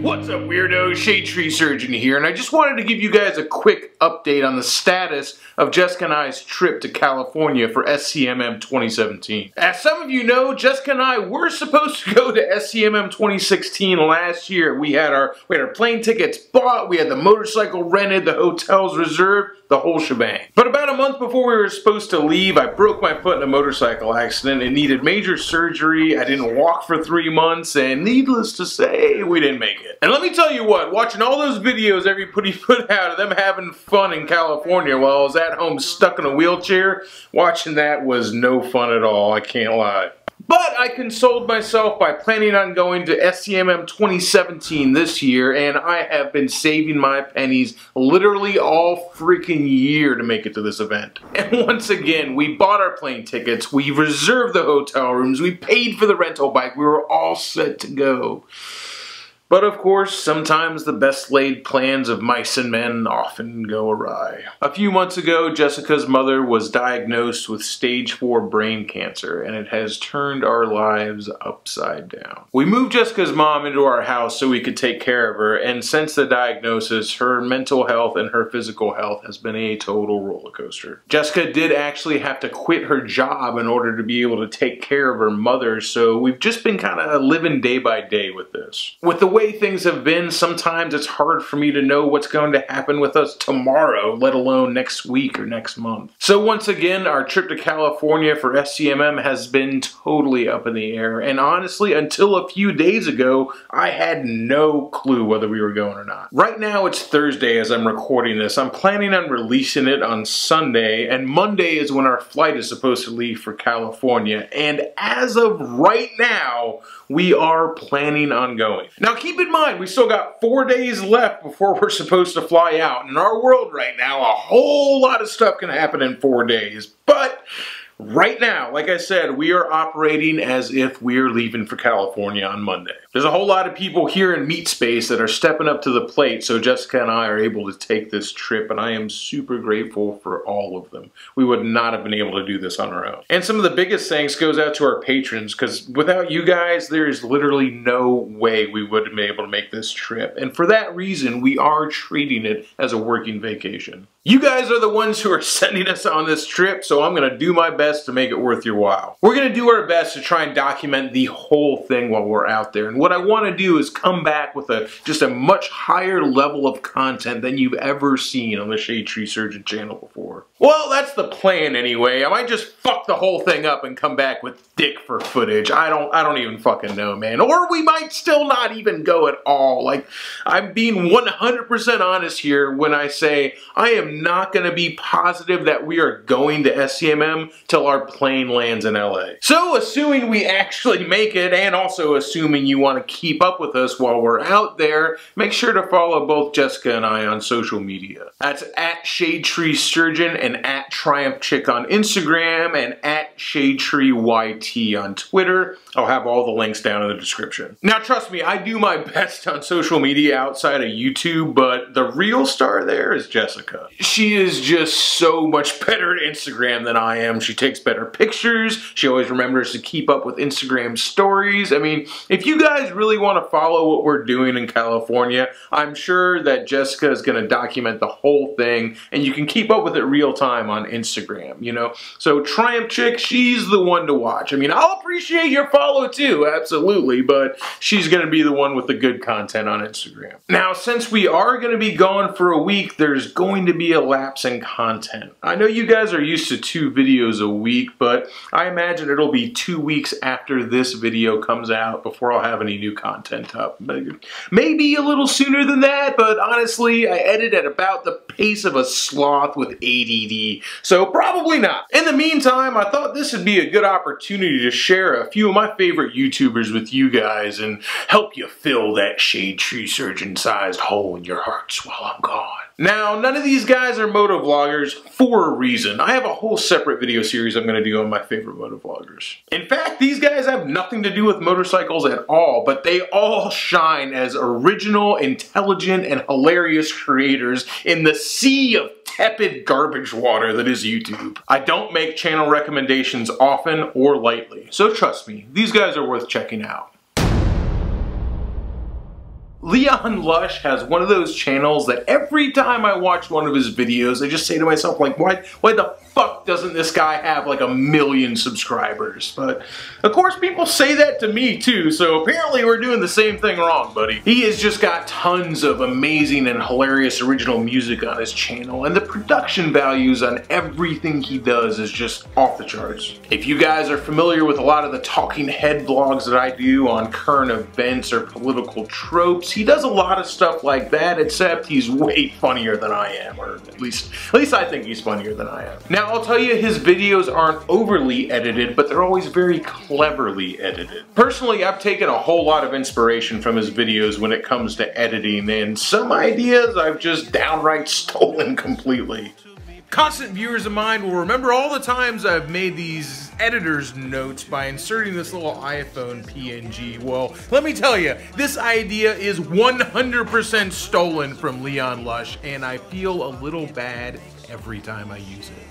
What's up, weirdos? Shadetree Surgeon here, and I just wanted to give you guys a quick update on the status of Jessica and I's trip to California for SCMM 2017. As some of you know, Jessica and I were supposed to go to SCMM 2016 last year. We had our plane tickets bought, we had the motorcycle rented, the hotels reserved, the whole shebang. But about a month before we were supposed to leave, I broke my foot in a motorcycle accident and needed major surgery. I didn't walk for 3 months, and needless to say, we didn't make it. And let me tell you what, watching all those videos everybody put out of them having fun in California while I was at home stuck in a wheelchair, watching that was no fun at all, I can't lie. But I consoled myself by planning on going to SCMM 2017 this year, and I have been saving my pennies literally all freaking year to make it to this event. And once again, we bought our plane tickets, we reserved the hotel rooms, we paid for the rental bike, we were all set to go. But of course, sometimes the best laid plans of mice and men often go awry. A few months ago, Jessica's mother was diagnosed with stage 4 brain cancer, and it has turned our lives upside down. We moved Jessica's mom into our house so we could take care of her, and since the diagnosis, her mental health and her physical health has been a total roller coaster. Jessica did actually have to quit her job in order to be able to take care of her mother, so we've just been kind of living day by day with this. With the way things have been, sometimes it's hard for me to know what's going to happen with us tomorrow, let alone next week or next month. So once again, our trip to California for SCMM has been totally up in the air, and honestly, until a few days ago, I had no clue whether we were going or not. Right now it's Thursday as I'm recording this. I'm planning on releasing it on Sunday, and Monday is when our flight is supposed to leave for California, and as of right now, we are planning on going. Now keep in mind, we still got 4 days left before we're supposed to fly out. In our world right now, a whole lot of stuff can happen in 4 days. But right now, like I said, we are operating as if we're leaving for California on Monday. There's a whole lot of people here in Meat Space that are stepping up to the plate, so Jessica and I are able to take this trip, and I am super grateful for all of them. We would not have been able to do this on our own. And some of the biggest thanks goes out to our patrons, because without you guys, there is literally no way we would have been able to make this trip. And for that reason, we are treating it as a working vacation. You guys are the ones who are sending us on this trip, so I'm going to do my best to make it worth your while. We're going to do our best to try and document the whole thing while we're out there. And what I want to do is come back with just a much higher level of content than you've ever seen on the Shadetree Surgeon channel before. Well, that's the plan anyway. I might just fuck the whole thing up and come back with dick for footage. I don't even fucking know, man. Or we might still not even go at all. Like, I'm being 100% honest here when I say I am not going to be positive that we are going to SCMM till our plane lands in LA. So assuming we actually make it, and also assuming you want to keep up with us while we're out there, make sure to follow both Jessica and I on social media. That's at Shadetree Surgeon and at Triumph Chick on Instagram and at ShadeTreeYT on Twitter. I'll have all the links down in the description. Now trust me, I do my best on social media outside of YouTube, but the real star there is Jessica. She is just so much better at Instagram than I am. She takes better pictures. She always remembers to keep up with Instagram stories. I mean, if you guys really want to follow what we're doing in California, I'm sure that Jessica is going to document the whole thing, and you can keep up with it real time on Instagram, you know? So Triumph Chick, she's the one to watch. I mean, I'll appreciate your follow too, absolutely, but she's going to be the one with the good content on Instagram. Now, since we are going to be gone for a week, there's going to be a lapse in content. I know you guys are used to 2 videos a week, but I imagine it'll be 2 weeks after this video comes out before I'll have any new content up. Maybe a little sooner than that, but honestly, I edit at about the pace of a sloth with ADD, so probably not. In the meantime, I thought this would be a good opportunity to share a few of my favorite YouTubers with you guys and help you fill that Shadetree Surgeon-sized hole in your hearts while I'm gone. Now, none of these guys are motovloggers for a reason. I have a whole separate video series I'm going to do on my favorite motovloggers. In fact, these guys have nothing to do with motorcycles at all, but they all shine as original, intelligent, and hilarious creators in the sea of tepid garbage water that is YouTube. I don't make channel recommendations often or lightly, so trust me, these guys are worth checking out. Leon Lush has one of those channels that every time I watch one of his videos, I just say to myself, like, why the fuck doesn't this guy have like 1 million subscribers? But of course people say that to me too, so apparently we're doing the same thing wrong, buddy. He has just got tons of amazing and hilarious original music on his channel, and the production values on everything he does is just off the charts. If you guys are familiar with a lot of the talking head vlogs that I do on current events or political tropes, he does a lot of stuff like that, except he's way funnier than I am, or at least I think he's funnier than I am. Now, I'll tell you, his videos aren't overly edited, but they're always very cleverly edited. Personally, I've taken a whole lot of inspiration from his videos when it comes to editing, and some ideas I've just downright stolen completely. Constant viewers of mine will remember all the times I've made these editor's notes by inserting this little iPhone PNG. Well, let me tell you, this idea is 100% stolen from Leon Lush, and I feel a little bad every time I use it.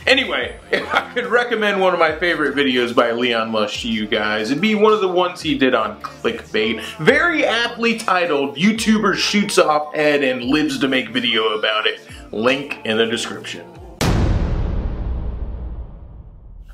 Anyway, if I could recommend one of my favorite videos by Leon Lush to you guys, it'd be one of the ones he did on clickbait, very aptly titled, "YouTuber Shoots Off Ed and Lives to Make Video About It." Link in the description.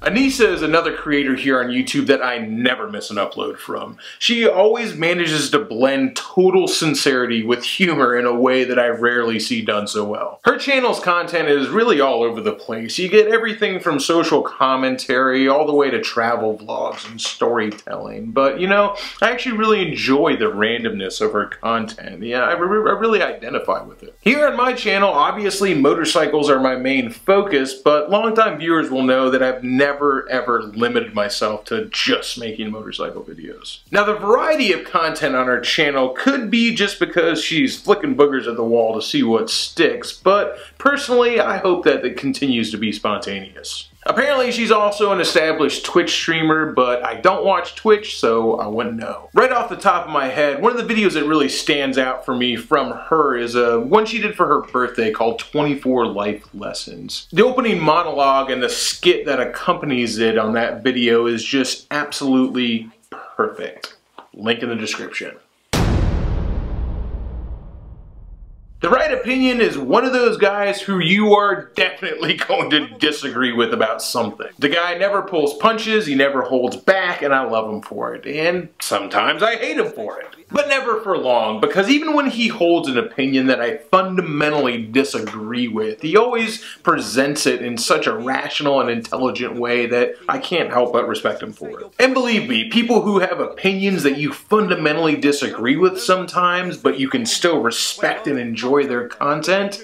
Anissa is another creator here on YouTube that I never miss an upload from. She always manages to blend total sincerity with humor in a way that I rarely see done so well. Her channel's content is really all over the place. You get everything from social commentary all the way to travel vlogs and storytelling. But you know, I actually really enjoy the randomness of her content. Yeah, I really identify with it. Here on my channel, obviously motorcycles are my main focus, but longtime viewers will know that I've never ever limited myself to just making motorcycle videos. Now, the variety of content on her channel could be just because she's flicking boogers at the wall to see what sticks, but personally I hope that it continues to be spontaneous. Apparently she's also an established Twitch streamer, but I don't watch Twitch, so I wouldn't know. Right off the top of my head, one of the videos that really stands out for me from her is one she did for her birthday called 24 Life Lessons. The opening monologue and the skit that accompanies it on that video is just absolutely perfect. Link in the description. The Right Opinion is one of those guys who you are definitely going to disagree with about something. The guy never pulls punches, he never holds back, and I love him for it. And sometimes I hate him for it. But never for long, because even when he holds an opinion that I fundamentally disagree with, he always presents it in such a rational and intelligent way that I can't help but respect him for it. And believe me, people who have opinions that you fundamentally disagree with sometimes, but you can still respect and enjoy their content,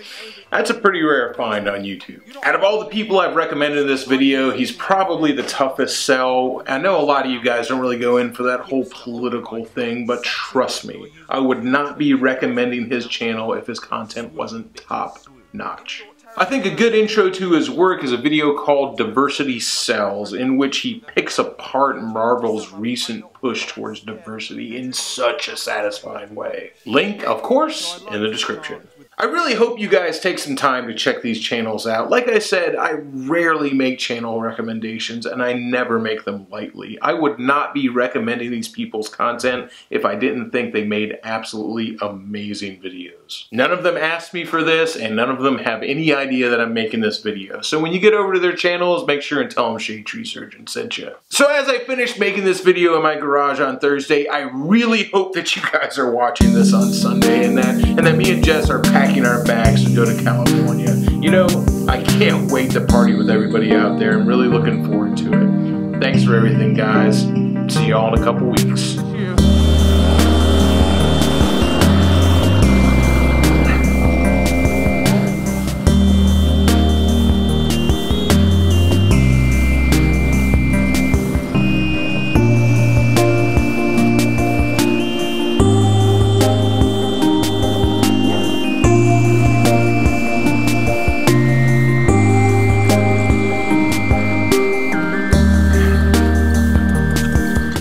that's a pretty rare find on YouTube. Out of all the people I've recommended in this video, he's probably the toughest sell. I know a lot of you guys don't really go in for that whole political thing, but trust me, I would not be recommending his channel if his content wasn't top notch. I think a good intro to his work is a video called Diversity Sells, in which he picks apart Marvel's recent push towards diversity in such a satisfying way. Link, of course, in the description. I really hope you guys take some time to check these channels out. Like I said, I rarely make channel recommendations, and I never make them lightly. I would not be recommending these people's content if I didn't think they made absolutely amazing videos. None of them asked me for this, and none of them have any idea that I'm making this video. So when you get over to their channels, make sure and tell them Shadetree Surgeon sent you. So as I finished making this video in my garage on Thursday, I really hope that you guys are watching this on Sunday, and that me and Jess are packing our bags to go to California. You know, I can't wait to party with everybody out there. I'm really looking forward to it. Thanks for everything, guys. See y'all in a couple weeks.